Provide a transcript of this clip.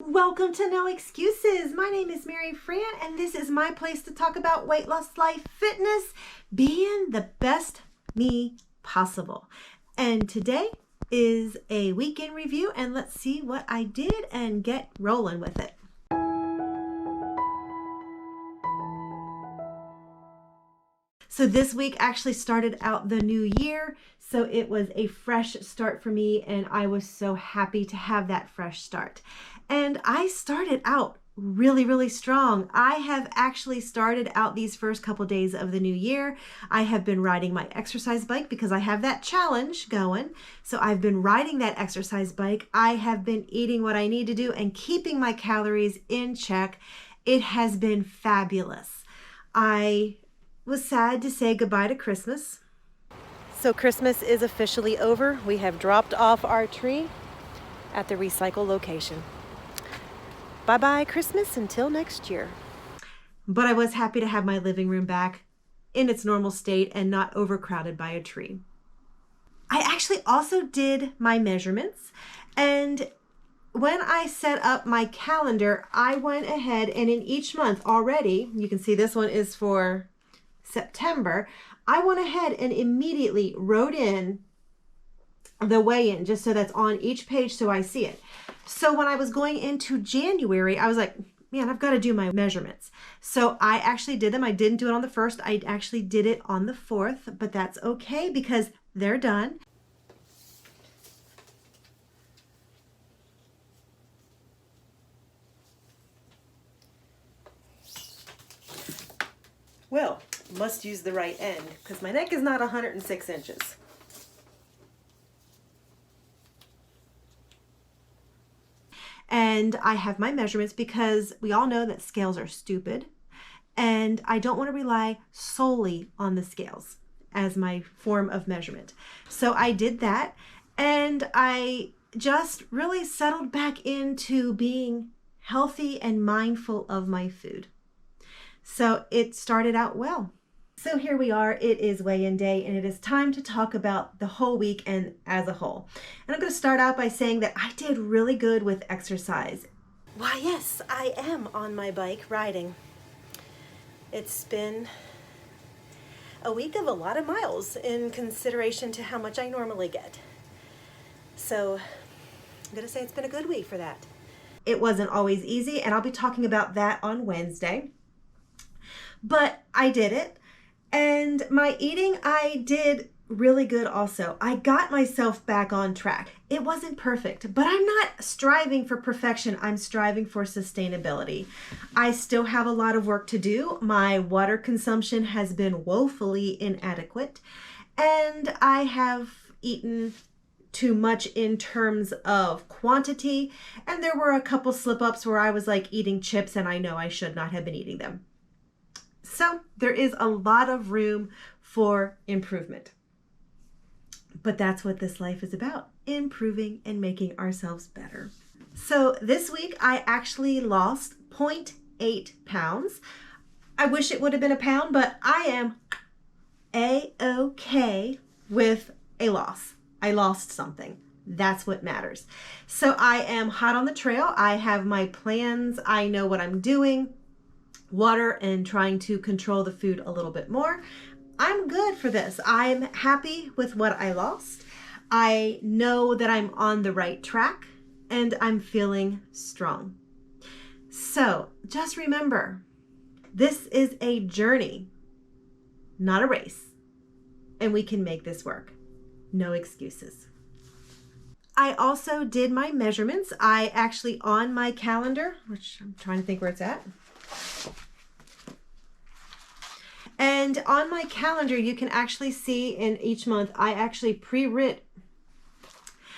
Welcome to No Excuses. My name is Mary Fran, and this is my place to talk about weight loss, life, fitness, being the best me possible. And today is a weekend review, and let's see what I did and get rolling with it. So this week actually started out the new year, so it was a fresh start for me, and I was so happy to have that fresh start. And I started out really strong. I have actually started out these first couple days of the new year. I have been riding my exercise bike because I have that challenge going. So I've been riding that exercise bike. I have been eating what I need to do and keeping my calories in check. It has been fabulous. I was sad to say goodbye to Christmas. So Christmas is officially over. We have dropped off our tree at the recycle location. Bye-bye Christmas until next year. But I was happy to have my living room back in its normal state and not overcrowded by a tree. I actually also did my measurements, and when I set up my calendar, I went ahead and in each month already, you can see this one is for September, I went ahead and immediately wrote in the weigh-in just so that's on each page so I see it. So when I was going into January, I was like, man, I've got to do my measurements. So I actually did them. I didn't do it on the 1st. I actually did it on the 4th, but that's okay because they're done. Well, must use the right end because my neck is not 106 inches. And I have my measurements because we all know that scales are stupid, and I don't want to rely solely on the scales as my form of measurement. So I did that, and I just really settled back into being healthy and mindful of my food. So it started out well. So here we are, it is weigh-in day, and it is time to talk about the whole week and as a whole. And I'm going to start out by saying that I did really good with exercise. Why, yes, I am on my bike riding. It's been a week of a lot of miles in consideration to how much I normally get. So I'm going to say it's been a good week for that. It wasn't always easy, and I'll be talking about that on Wednesday. But I did it. And my eating, I did really good also. I got myself back on track. It wasn't perfect, but I'm not striving for perfection. I'm striving for sustainability. I still have a lot of work to do. My water consumption has been woefully inadequate, and I have eaten too much in terms of quantity. And there were a couple slip-ups where I was like eating chips, and I know I should not have been eating them. So there is a lot of room for improvement. But that's what this life is about, improving and making ourselves better. So this week I actually lost 0.8 pounds. I wish it would have been a pound, but I am A-okay with a loss. I lost something. That's what matters. So I am hot on the trail. I have my plans. I know what I'm doing. Water and trying to control the food a little bit more. I'm good for this. I'm happy with what I lost. I know that I'm on the right track, and I'm feeling strong. So just remember, this is a journey, not a race, and we can make this work. No excuses. I also did my measurements. I actually, on my calendar, which I'm trying to think where it's at. And on my calendar, you can actually see in each month, I actually pre-wrote